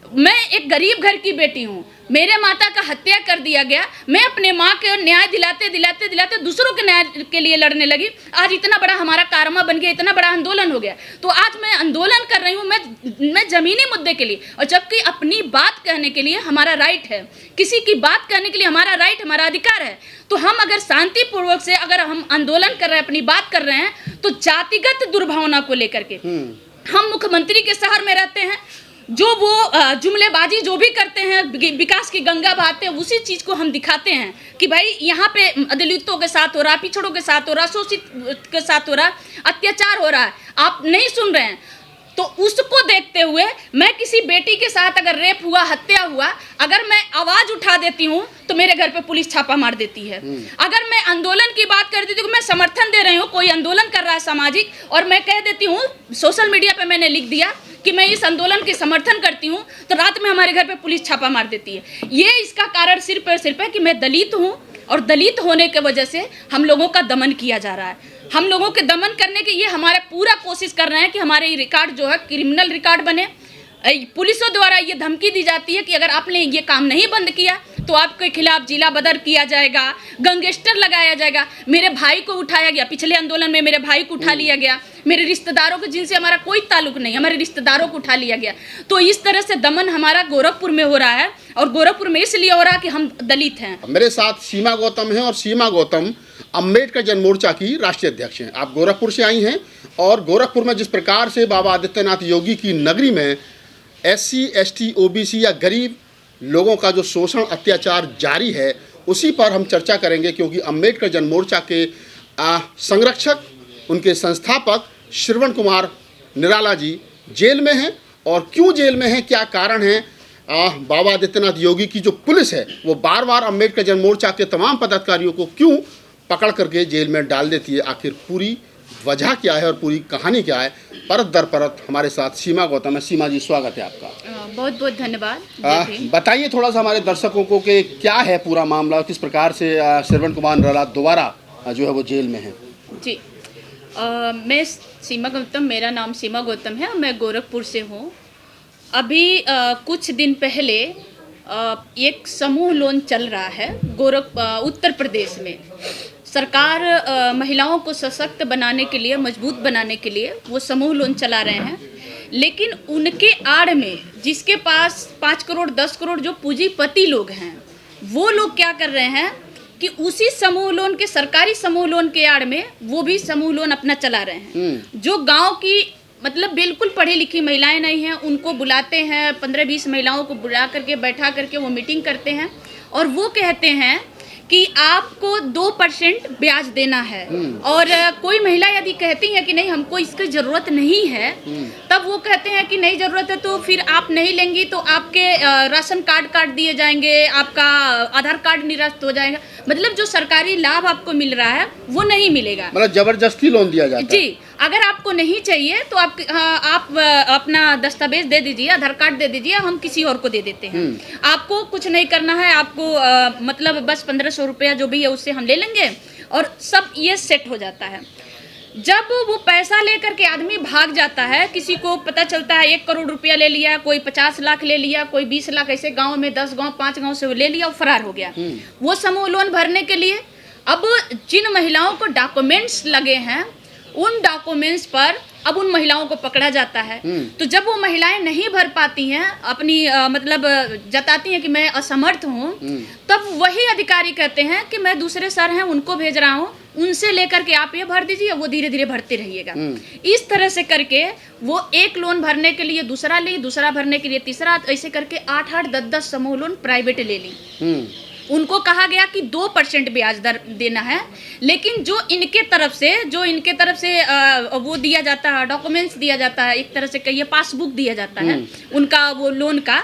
मैं एक गरीब घर की बेटी हूँ, मेरे माता का हत्या कर दिया गया, मैं अपने माँ के न्याय दिलाते दूसरों के न्याय के लिए लड़ने लगी। आज इतना बड़ा हमारा कारनामा बन गया, इतना बड़ा आंदोलन हो गया। तो आज मैं आंदोलन कर रही हूँ, मैं जमीनी मुद्दे के लिए, और जबकि अपनी बात कहने के लिए हमारा राइट है, किसी की बात कहने के लिए हमारा राइट, हमारा अधिकार है। तो हम अगर शांतिपूर्वक से अगर हम आंदोलन कर रहे हैं, अपनी बात कर रहे हैं, तो जातिगत दुर्भावना को लेकर के हम मुख्यमंत्री के शहर में रहते हैं, जो वो जुमलेबाजी जो भी करते हैं, विकास की गंगा बहाते हैं, उसी चीज़ को हम दिखाते हैं कि भाई यहाँ पे दलितों के साथ हो रहा, पिछड़ों के साथ हो रहा, शोषित के साथ हो रहा, अत्याचार हो रहा है, आप नहीं सुन रहे हैं। तो उसको देखते हुए मैं किसी बेटी के साथ अगर रेप हुआ, हत्या हुआ, अगर मैं आवाज़ उठा देती हूँ तो मेरे घर पे पुलिस छापा मार देती है। अगर मैं आंदोलन की बात कर देती हूँ, मैं समर्थन दे रही हूँ, कोई आंदोलन कर रहा है सामाजिक, और मैं कह देती हूँ, सोशल मीडिया पे मैंने लिख दिया कि मैं इस आंदोलन की समर्थन करती हूँ, तो रात में हमारे घर पे पुलिस छापा मार देती है। ये इसका कारण सिर्फ और सिर्फ है कि मैं दलित हूँ, और दलित होने की वजह से हम लोगों का दमन किया जा रहा है। हम लोगों के दमन करने की ये हमारा पूरा कोशिश कर रहे हैं कि हमारे ये रिकॉर्ड जो है क्रिमिनल रिकॉर्ड बने। पुलिसों द्वारा ये धमकी दी जाती है कि अगर आपने ये काम नहीं बंद किया तो आपके खिलाफ जिला बदर किया जाएगा, गैंगस्टर लगाया जाएगा। मेरे भाई को उठाया गया, पिछले आंदोलन में मेरे भाई को उठा लिया गया, मेरे रिश्तेदारों के जिनसे हमारा कोई ताल्लुक नहीं, हमारे रिश्तेदारों को उठा लिया गया। तो इस तरह से दमन हमारा गोरखपुर में हो रहा है, और गोरखपुर में इसलिए हो रहा है कि हम दलित हैं। मेरे साथ सीमा गौतम हैं, और सीमा गौतम अम्बेडकर जन मोर्चा की राष्ट्रीय अध्यक्ष हैं। आप गोरखपुर से आई हैं, और गोरखपुर में जिस प्रकार से बाबा आदित्यनाथ योगी की नगरी में SC ST OBC या गरीब लोगों का जो शोषण अत्याचार जारी है, उसी पर हम चर्चा करेंगे, क्योंकि अम्बेडकर जन मोर्चा के संरक्षक, उनके संस्थापक श्रवण कुमार निराला जी जेल में हैं। और क्यों जेल में हैं, क्या कारण है, बाबा आदित्यनाथ योगी की जो पुलिस है वो बार बार अम्बेडकर जन मोर्चा के तमाम पदाधिकारियों को क्यों पकड़ करके जेल में डाल देती है, आखिर पूरी वजह क्या है और पूरी कहानी क्या है, परत दर परत हमारे साथ सीमा गौतम है। सीमा जी, स्वागत है आपका। बहुत बहुत धन्यवाद। बताइए थोड़ा सा हमारे दर्शकों को कि क्या है पूरा मामला, किस प्रकार से श्रवण कुमार निराला दोबारा जो है वो जेल में है। जी, मैं सीमा गौतम, मेरा नाम सीमा गौतम है, मैं गोरखपुर से हूँ। अभी कुछ दिन पहले एक समूह लोन चल रहा है उत्तर प्रदेश में। सरकार महिलाओं को सशक्त बनाने के लिए, मजबूत बनाने के लिए वो समूह लोन चला रहे हैं, लेकिन उनके आड़ में जिसके पास 5 करोड़ 10 करोड़ जो पूंजीपति लोग हैं, वो लोग क्या कर रहे हैं कि उसी समूह लोन के, सरकारी समूह लोन के आड़ में वो भी समूह लोन अपना चला रहे हैं। जो गांव की मतलब बिल्कुल पढ़ी लिखी महिलाएं नहीं हैं, उनको बुलाते हैं, 15-20 महिलाओं को बुला करके बैठा करके वो मीटिंग करते हैं, और वो कहते हैं कि आपको 2% ब्याज देना है। और कोई महिला यदि कहती है कि नहीं हमको इसकी ज़रूरत नहीं है, तब वो कहते हैं कि नहीं ज़रूरत है तो फिर आप नहीं लेंगी तो आपके राशन कार्ड काट दिए जाएंगे, आपका आधार कार्ड निरस्त हो जाएगा। मतलब जो सरकारी लाभ आपको मिल रहा है वो नहीं मिलेगा, मतलब जबरदस्ती लोन दिया जाता है। जी, अगर आपको नहीं चाहिए तो आप अपना दस्तावेज दे दीजिए, आधार कार्ड दे दीजिए, हम किसी और को दे देते हैं। आपको कुछ नहीं करना है, आपको मतलब बस 1500 रुपया जो भी है उससे हम ले लेंगे, और सब ये सेट हो जाता है। जब वो पैसा लेकर के आदमी भाग जाता है, किसी को पता चलता है 1 करोड़ रुपया ले लिया, कोई 50 लाख ले लिया, कोई 20 लाख, ऐसे गांव में 10 गांव 5 गांव से ले लिया और फरार हो गया। वो समूह लोन भरने के लिए अब जिन महिलाओं को डॉक्यूमेंट्स लगे हैं, उन डॉक्यूमेंट्स पर अब उन महिलाओं को पकड़ा जाता है। तो जब वो महिलाएं नहीं भर पाती हैं, अपनी मतलब जताती हैं कि मैं असमर्थ हूँ, तब वही अधिकारी कहते हैं कि मैं दूसरे सर हैं उनको भेज रहा हूँ, उनसे लेकर के आप ये भर दीजिए, वो धीरे धीरे भरते रहिएगा। इस तरह से करके वो एक लोन भरने के लिए दूसरा ली, दूसरा भरने के लिए तीसरा, ऐसे करके 8-8 10-10 समूह लोन प्राइवेट ले ली। उनको कहा गया कि 2% ब्याज दर देना है, लेकिन जो इनके तरफ से वो दिया जाता है, डॉक्यूमेंट्स दिया जाता है, एक तरह से कहिए पासबुक दिया जाता है उनका वो लोन का,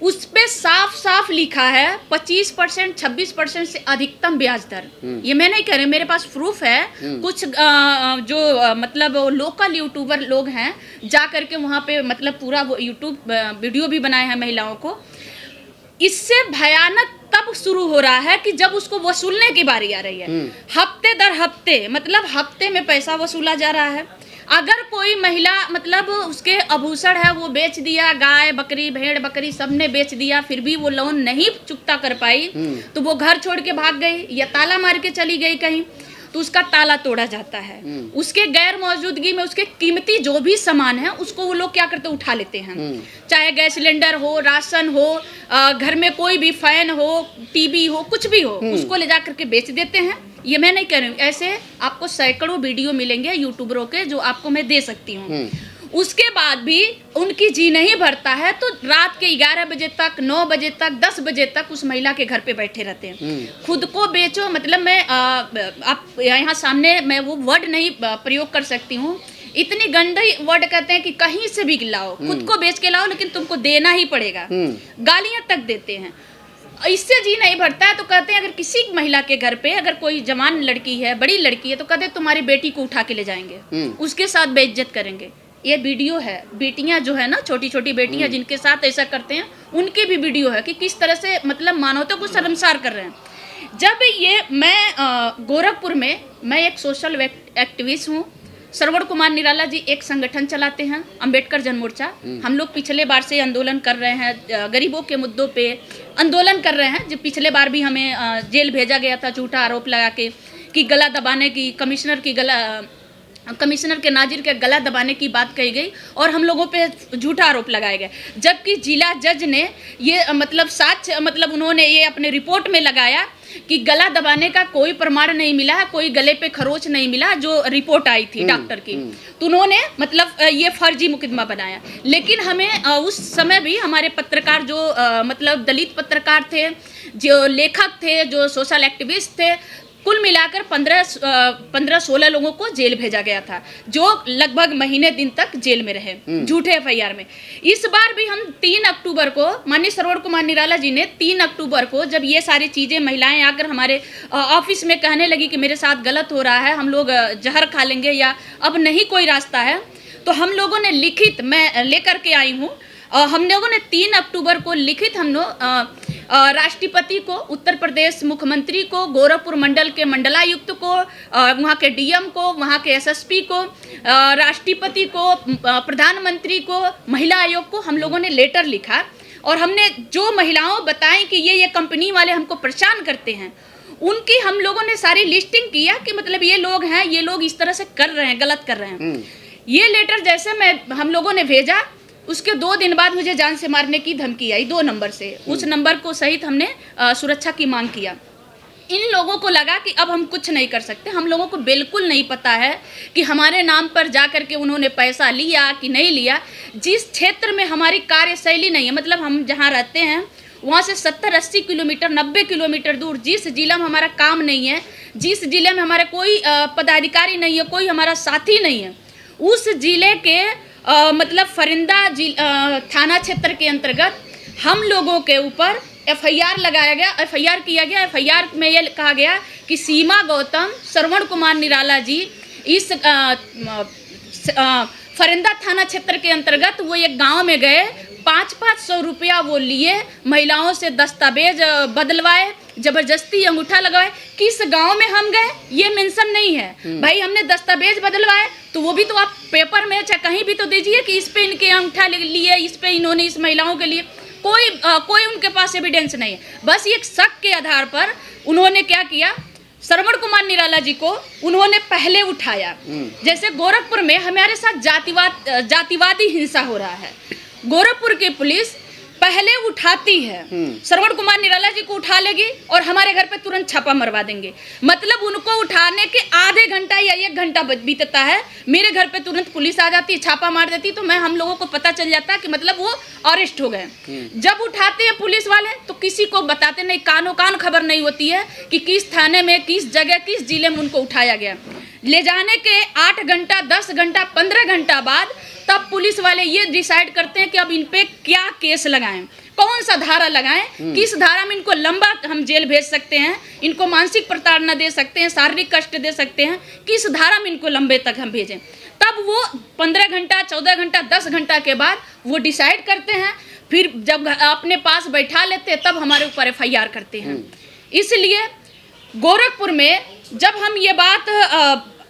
उस पे साफ साफ लिखा है 25% 26% से अधिकतम ब्याज दर। ये मैं नहीं कह रही, मेरे पास प्रूफ है। कुछ जो मतलब लोकल यूट्यूबर लोग हैं, जा करके वहाँ पे मतलब पूरा वो यूट्यूब वीडियो भी बनाए हैं महिलाओं को। इससे भयानक तब शुरू हो रहा है कि जब उसको वसूलने की बारी आ रही है। हफ्ते दर हफ्ते, मतलब हफ्ते में पैसा वसूला जा रहा है, अगर कोई महिला मतलब उसके आभूषण है वो बेच दिया, गाय बकरी भेड़ बकरी सब ने बेच दिया, फिर भी वो लोन नहीं चुकता कर पाई, तो वो घर छोड़ के भाग गई या ताला मार के चली गई कहीं, तो उसका ताला तोड़ा जाता है। उसके गैर मौजूदगी में उसके कीमती जो भी सामान है उसको वो लोग क्या करते उठा लेते हैं, चाहे गैस सिलेंडर हो, राशन हो, घर में कोई भी फैन हो, टीवी हो, कुछ भी हो, उसको ले जा करके बेच देते हैं। ये मैं नहीं कह रही हूँ, ऐसे आपको सैकड़ों वीडियो मिलेंगे यूट्यूबरों के जो आपको मैं दे सकती हूँ। उसके बाद भी उनकी जी नहीं भरता है तो रात के 11 बजे तक, 9 बजे तक, 10 बजे तक उस महिला के घर पे बैठे रहते हैं। खुद को बेचो, मतलब मैं आप यहाँ सामने मैं वो वर्ड नहीं प्रयोग कर सकती हूँ, इतनी गंदी वर्ड कहते हैं कि कहीं से भी लाओ, खुद को बेच के लाओ, लेकिन तुमको देना ही पड़ेगा। गालियां तक देते हैं। इससे जी नहीं भरता है तो कहते हैं अगर किसी महिला के घर पे अगर कोई जवान लड़की है, बड़ी लड़की है, तो कहते हैं तुम्हारी बेटी को उठा के ले जाएंगे, उसके साथ बेइज्जत करेंगे। ये वीडियो है, बेटियां जो है ना, छोटी छोटी बेटियां जिनके साथ ऐसा करते हैं, उनकी भी वीडियो है कि किस तरह से मतलब मानवता को शर्मसार कर रहे हैं। जब ये मैं गोरखपुर में मैं एक सोशल एक्टिविस्ट हूँ। श्रवण कुमार निराला जी एक संगठन चलाते हैं, अंबेडकर जन मोर्चा। हम लोग पिछले बार से आंदोलन कर रहे हैं, गरीबों के मुद्दों पे आंदोलन कर रहे हैं। जब पिछले बार भी हमें जेल भेजा गया था झूठा आरोप लगा के कि गला दबाने की, कमिश्नर के नाजिर के गला दबाने की बात कही गई और हम लोगों पे झूठा आरोप लगाए गए। जबकि जिला जज ने ये मतलब साक्ष्य मतलब उन्होंने ये अपने रिपोर्ट में लगाया कि गला दबाने का कोई प्रमाण नहीं मिला है, कोई गले पे खरोच नहीं मिला, जो रिपोर्ट आई थी डॉक्टर की। तो उन्होंने मतलब ये फर्जी मुकदमा बनाया। लेकिन हमें उस समय भी हमारे पत्रकार जो मतलब दलित पत्रकार थे, जो लेखक थे, जो सोशल एक्टिविस्ट थे, कुल मिलाकर 15-16 लोगों को जेल भेजा गया था, जो लगभग महीने दिन तक जेल में रहे झूठे एफआईआर में। इस बार भी हम 3 अक्टूबर को माननीय श्रवण कुमार निराला जी ने 3 अक्टूबर को जब ये सारी चीज़ें महिलाएं आकर हमारे ऑफिस में कहने लगी कि मेरे साथ गलत हो रहा है, हम लोग जहर खा लेंगे या अब नहीं कोई रास्ता है, तो हम लोगों ने लिखित मैं लेकर के आई हूँ। हम लोगों ने 3 अक्टूबर को लिखित हम लोग राष्ट्रपति को, उत्तर प्रदेश मुख्यमंत्री को, गोरखपुर मंडल के मंडलायुक्त को, वहाँ के डीएम को, वहाँ के एसएसपी को, राष्ट्रपति को, प्रधानमंत्री को, महिला आयोग को हम लोगों ने लेटर लिखा और हमने जो महिलाओं बताएं कि ये कंपनी वाले हमको परेशान करते हैं, उनकी हम लोगों ने सारी लिस्टिंग किया कि मतलब ये लोग हैं, ये लोग इस तरह से कर रहे हैं, गलत कर रहे हैं। ये लेटर जैसे हम लोगों ने भेजा, उसके 2 दिन बाद मुझे जान से मारने की धमकी आई 2 नंबर से। उस नंबर को सहित हमने सुरक्षा की मांग किया। इन लोगों को लगा कि अब हम कुछ नहीं कर सकते। हम लोगों को बिल्कुल नहीं पता है कि हमारे नाम पर जा कर के उन्होंने पैसा लिया कि नहीं लिया। जिस क्षेत्र में हमारी कार्यशैली नहीं है, मतलब हम जहाँ रहते हैं वहाँ से 70-80 किलोमीटर 90 किलोमीटर दूर, जिस जिला में हमारा काम नहीं है, जिस जिले में हमारा कोई पदाधिकारी नहीं है, कोई हमारा साथी नहीं है, उस जिले के मतलब फरिंदा थाना क्षेत्र के अंतर्गत हम लोगों के ऊपर एफआईआर लगाया गया, एफआईआर किया गया। एफआईआर में ये कहा गया कि सीमा गौतम, श्रवण कुमार निराला जी इस फरिंदा थाना क्षेत्र के अंतर्गत वो एक गांव में गए, 500 रुपया वो लिए, महिलाओं से दस्तावेज बदलवाए, जबरदस्ती अंगूठा लगवाए। किस गांव में हम गए ये मेंशन नहीं है। भाई हमने दस्तावेज बदलवाए तो वो भी तो आप पेपर में चाहे कहीं भी तो दीजिए कि इस पे इनके अंगूठा लिए, इस पे इन्होंने इस महिलाओं के लिए। कोई उनके पास एविडेंस नहीं है। बस एक शक के आधार पर उन्होंने क्या किया, श्रवण कुमार निराला जी को उन्होंने पहले उठाया। जैसे गोरखपुर में हमारे साथ जातिवादी हिंसा हो रहा है, गोरखपुर की पुलिस पहले उठाती है, श्रवण कुमार निराला जी को उठा लेगी और हमारे घर पे तुरंत छापा मरवा देंगे। मतलब उनको उठाने के आधे घंटा या 1 घंटा बीतता है, मेरे घर पे तुरंत पुलिस आ जाती है, छापा मार देती, तो मैं हम लोगों को पता चल जाता कि मतलब वो अरेस्ट हो गए। जब उठाते हैं पुलिस वाले तो किसी को बताते नहीं, कानो कान खबर नहीं होती है कि किस थाने में, किस जगह, किस जिले में उनको उठाया गया। ले जाने के 8 घंटा 10 घंटा 15 घंटा बाद तब पुलिस वाले ये डिसाइड करते हैं कि अब इन पे क्या केस लगाएं, कौन सा धारा लगाएं, किस धारा में इनको लंबा हम जेल भेज सकते हैं, इनको मानसिक प्रताड़ना दे सकते हैं, शारीरिक कष्ट दे सकते हैं, किस धारा में इनको लंबे तक हम भेजें। तब वो 15 घंटा 14 घंटा 10 घंटा के बाद वो डिसाइड करते हैं। फिर जब अपने पास बैठा लेते हैं तब हमारे ऊपर एफआईआर करते हैं। इसलिए गोरखपुर में जब हम ये बात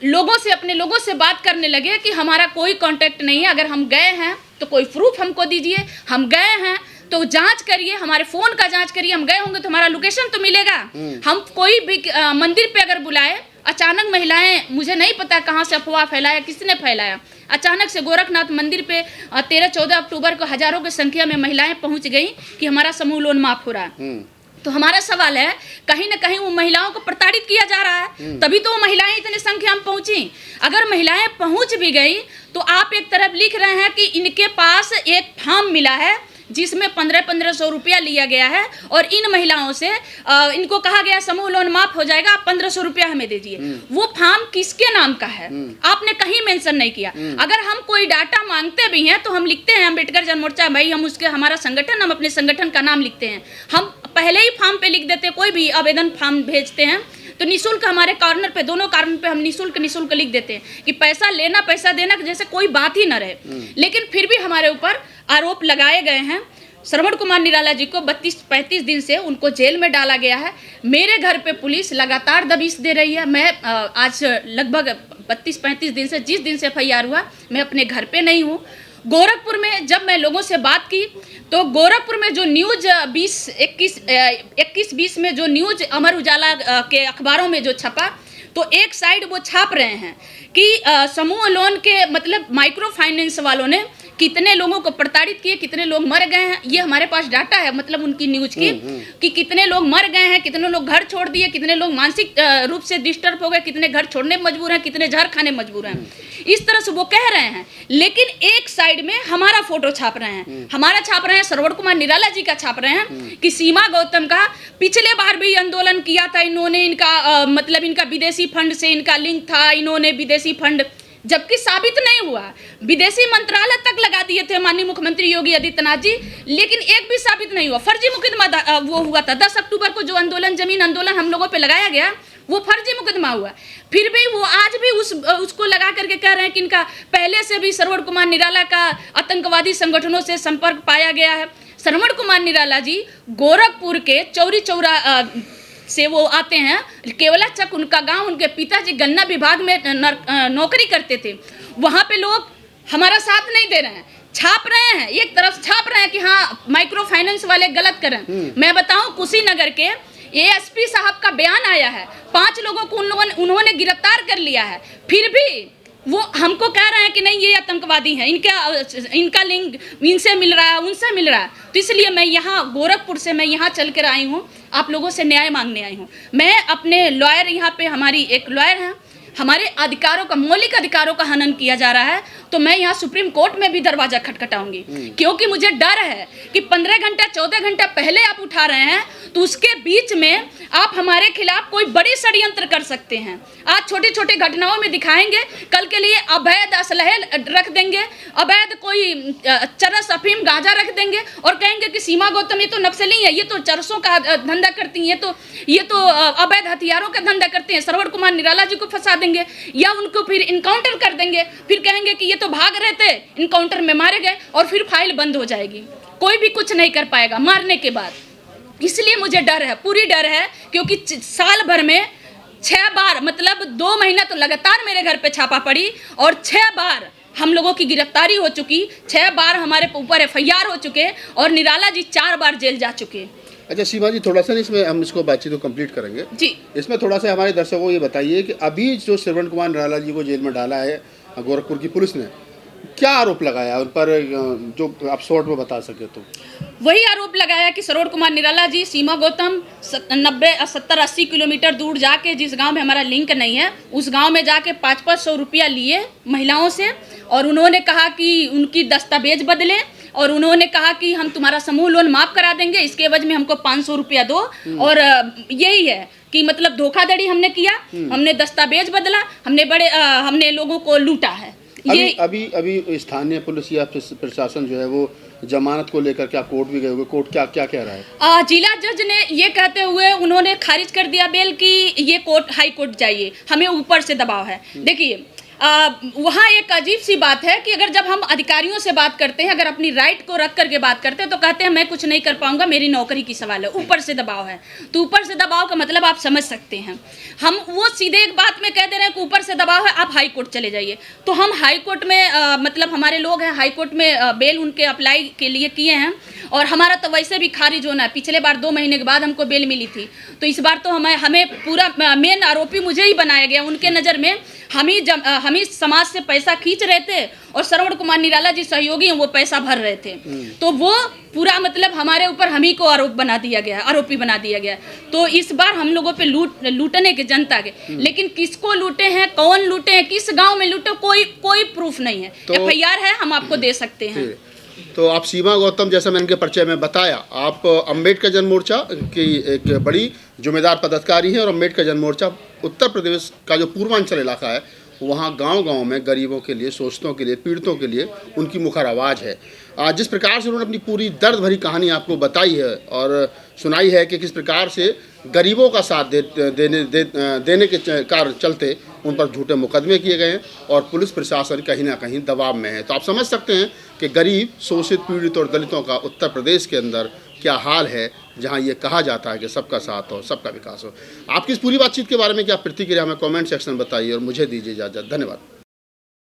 लोगों से, अपने लोगों से बात करने लगे कि हमारा कोई कांटेक्ट नहीं है, अगर हम गए हैं तो कोई प्रूफ हमको दीजिए, हम गए हैं तो जांच करिए, हमारे फ़ोन का जांच करिए, हम गए होंगे तो हमारा लोकेशन तो मिलेगा। हम कोई भी मंदिर पे अगर बुलाए, अचानक महिलाएं, मुझे नहीं पता कहाँ से अफवाह फैलाया, किसने फैलाया, अचानक से गोरखनाथ मंदिर पे 13-14 अक्टूबर को हजारों की संख्या में महिलाएं पहुंच गई कि हमारा समूह लोन माफ हो रहा है। तो हमारा सवाल है, कहीं ना कहीं वो महिलाओं को प्रताड़ित किया जा रहा है, तभी तो वो महिलाएं इतनी संख्या में पहुंची। अगर महिलाएं पहुंच भी गई तो आप एक तरफ लिख रहे हैं कि इनके पास एक फॉर्म मिला है जिसमें 1500 रुपया लिया गया है और इन महिलाओं से इनको कहा गया समूह लोन माफ हो जाएगा, आप 1500 रुपया हमें दे दीजिए। वो फॉर्म किसके नाम का है आपने कहीं मेंशन नहीं किया। अगर हम कोई डाटा मांगते भी हैं तो हम लिखते हैं अम्बेडकर जन मोर्चा, भाई हम उसके, हमारा संगठन, हम अपने संगठन का नाम लिखते हैं, हम पहले ही फॉर्म पे लिख देते हैं। कोई भी आवेदन फॉर्म भेजते हैं तो निःशुल्क, हमारे कॉर्नर पे, दोनों कॉर्नर पे हम निःशुल्क लिख देते हैं कि पैसा लेना पैसा देना, जैसे कोई बात ही न रहे। लेकिन फिर भी हमारे ऊपर आरोप लगाए गए हैं। श्रवण कुमार निराला जी को 32-35 दिन से उनको जेल में डाला गया है। मेरे घर पे पुलिस लगातार दबिश दे रही है। मैं आज लगभग 32-35 दिन से, जिस दिन से FIR हुआ, मैं अपने घर पे नहीं हूँ। गोरखपुर में जब मैं लोगों से बात की तो गोरखपुर में जो न्यूज़ 21-20 में जो न्यूज़ अमर उजाला के अखबारों में जो छपा, तो एक साइड वो छाप रहे हैं कि समूह लोन के मतलब माइक्रो फाइनेंस वालों ने कितने लोगों को प्रताड़ित किए, कितने लोग मर गए हैं। ये हमारे पास डाटा है, मतलब उनकी न्यूज़ की, कि कितने लोग मर गए हैं, कितने लोग घर छोड़ दिए, कितने लोग मानसिक रूप से डिस्टर्ब हो गए, कितने घर छोड़ने मजबूर हैं, कितने जहर खाने मजबूर हैं। इस तरह से वो कह रहे हैं, लेकिन एक साइड में हमारा फोटो छाप रहे हैं, हमारा छाप रहे हैं, श्रवण कुमार निराला जी का छाप रहे हैं कि सीमा गौतम का पिछले बार भी आंदोलन किया था इन्होंने, इनका मतलब इनका विदेशी फंड से इनका लिंक था, इन्होंने विदेशी फंड, जबकि साबित नहीं हुआ। विदेशी मंत्रालय तक लगा दिए थे माननीय मुख्यमंत्री योगी आदित्यनाथ जी, लेकिन एक भी साबित नहीं हुआ। फर्जी मुकदमा वो हुआ था 10 अक्टूबर को, जो आंदोलन, जमीन आंदोलन हम लोगों पे लगाया गया, वो फर्जी मुकदमा हुआ। फिर भी वो आज भी उसको लगा करके कह रहे हैं कि इनका पहले से भी श्रवण कुमार निराला का आतंकवादी संगठनों से संपर्क पाया गया है। श्रवण कुमार निराला जी गोरखपुर के चौरी चौरा से वो आते हैं, केवला चक उनका गांव, उनके पिताजी गन्ना विभाग में नौकरी करते थे। वहाँ पे लोग हमारा साथ नहीं दे रहे हैं, छाप रहे हैं, एक तरफ छाप रहे हैं कि हाँ माइक्रो फाइनेंस वाले गलत कर रहे हैं। मैं बताऊं, कुशीनगर के ASP साहब का बयान आया है, 5 लोगों को उन्होंने गिरफ्तार कर लिया है, फिर भी वो हमको कह रहे हैं कि नहीं ये आतंकवादी हैं, इनका लिंक इनसे मिल रहा है, उनसे मिल रहा है। तो इसलिए मैं यहाँ गोरखपुर से मैं यहाँ चल कर आई हूँ, आप लोगों से न्याय मांगने आई हूँ। मैं अपने लॉयर, यहाँ पे हमारी एक लॉयर हैं, हमारे अधिकारों का, मौलिक अधिकारों का हनन किया जा रहा है, तो मैं यहाँ सुप्रीम कोर्ट में भी दरवाजा खटखटाऊंगी, क्योंकि मुझे डर है कि 15 घंटा 14 घंटा पहले आप उठा रहे हैं तो उसके बीच में आप हमारे खिलाफ कोई बड़ी षड्यंत्र कर सकते हैं। आज छोटी छोटी घटनाओं में दिखाएंगे, कल के लिए अवैध असलहे रख देंगे, अवैध कोई चरस, अफीम, गांजा रख देंगे और कहेंगे कि सीमा गौतम ये तो नक्सली है, ये तो चरसों का धंधा करती हैं, ये तो अवैध हथियारों का धंधा करते हैं। श्रवण कुमार निराला जी को फंसा देंगे या उनको फिर इनकाउंटर कर देंगे, फिर कहेंगे कि ये तो भाग रहे थे, इनकाउंटर में मारे गए, और फिर फाइल बंद हो जाएगी, कोई भी कुछ नहीं कर पाएगा मारने के बाद। इसलिए मुझे डर है, पूरी डर है, क्योंकि साल भर में 6 बार, मतलब 2 महीना तो लगातार मेरे घर पे छापा पड़ी और 6 बार हम लोगों की गिरफ्तारी हो चुकी, 6 बार हमारे ऊपर FIR हो चुके और निराला जी 4 बार जेल जा चुके। अच्छा सीमा जी, थोड़ा सा इसमें हम इसको बातचीत को कंप्लीट करेंगे जी। इसमें थोड़ा सा हमारे दर्शकों को ये बताइए कि अभी जो श्रवण कुमार निराला जी को जेल में डाला है गोरखपुर की पुलिस ने, क्या आरोप लगाया उन पर, जो आप शॉर्ट में बता सके तो? वही आरोप लगाया कि श्रवण कुमार निराला जी सीमा गौतम 70-80 किलोमीटर दूर जाके, जिस गांव में हमारा लिंक नहीं है, उस गांव में जाके 500 रुपया लिए महिलाओं से, और उन्होंने कहा कि उनकी दस्तावेज बदलें, और उन्होंने कहा कि हम तुम्हारा समूह लोन माफ करा देंगे, इसके एवज में हमको 500 रुपया दो। और यही है कि मतलब धोखाधड़ी हमने किया, हमने दस्तावेज बदला, हमने लोगों को लूटा है। ये अभी स्थानीय पुलिस या प्रशासन जो है वो जमानत को लेकर क्या कोर्ट भी गए हुए, कोर्ट क्या क्या कह रहा है? जिला जज ने ये कहते हुए उन्होंने खारिज कर दिया बेल कि ये कोर्ट, हाई कोर्ट जाइए, हमें ऊपर से दबाव है। देखिए वहाँ एक अजीब सी बात है कि अगर जब हम अधिकारियों से बात करते हैं, अगर अपनी राइट को रख करके बात करते हैं, तो कहते हैं मैं कुछ नहीं कर पाऊंगा, मेरी नौकरी की सवाल है, ऊपर से दबाव है। तो ऊपर से दबाव का मतलब आप समझ सकते हैं। हम वो सीधे एक बात में कह दे रहे हैं कि ऊपर से दबाव है, आप हाई कोर्ट चले जाइए। तो हम हाई कोर्ट में मतलब हमारे लोग हैं हाई कोर्ट में बेल उनके अप्लाई के लिए किए हैं, और हमारा तो वैसे भी खारिज होना है। पिछले बार 2 महीने के बाद हमको बेल मिली थी, तो इस बार तो हमें पूरा मेन आरोपी मुझे ही बनाया गया। उनके नज़र में हम ही समाज से पैसा खींच रहे थे, और श्रवण कुमार निराला जी सहयोगी हैं, वो पैसा भर रहे थे। तो वो पूरा मतलब हमारे ऊपर हम ही को आरोपी बना दिया गया। तो इस बार हम लोगों पे लूटने के जनता के, लेकिन किसको लूटे हैं, कौन लूटे हैं, किस गांव में लूटे, कोई प्रूफ नहीं है। तो FIR है, हम आपको दे सकते हैं। तो आप सीमा गौतम, जैसा मैंने इनके परिचय में बताया, आप अम्बेडकर जन मोर्चा की एक बड़ी जिम्मेदार पदाधिकारी हैं, और अम्बेडकर जन मोर्चा उत्तर प्रदेश का जो पूर्वांचल इलाका है, वहाँ गांव-गांव में गरीबों के लिए, शोषितों के लिए, पीड़ितों के लिए उनकी मुखर आवाज़ है। जिस प्रकार से उन्होंने अपनी पूरी दर्द भरी कहानी आपको बताई है और सुनाई है कि किस प्रकार से गरीबों का साथ देने के चलते उन पर झूठे मुकदमे किए गए हैं, और पुलिस प्रशासन कहीं ना कहीं दबाव में है। तो आप समझ सकते हैं कि गरीब, शोषित, पीड़ित और दलितों का उत्तर प्रदेश के अंदर क्या हाल है, जहां ये कहा जाता है कि सबका साथ हो, सबका विकास हो। आपकी इस पूरी बातचीत के बारे में क्या प्रतिक्रिया हमें कमेंट सेक्शन में बताइए, और मुझे दीजिए इजाज़त। धन्यवाद।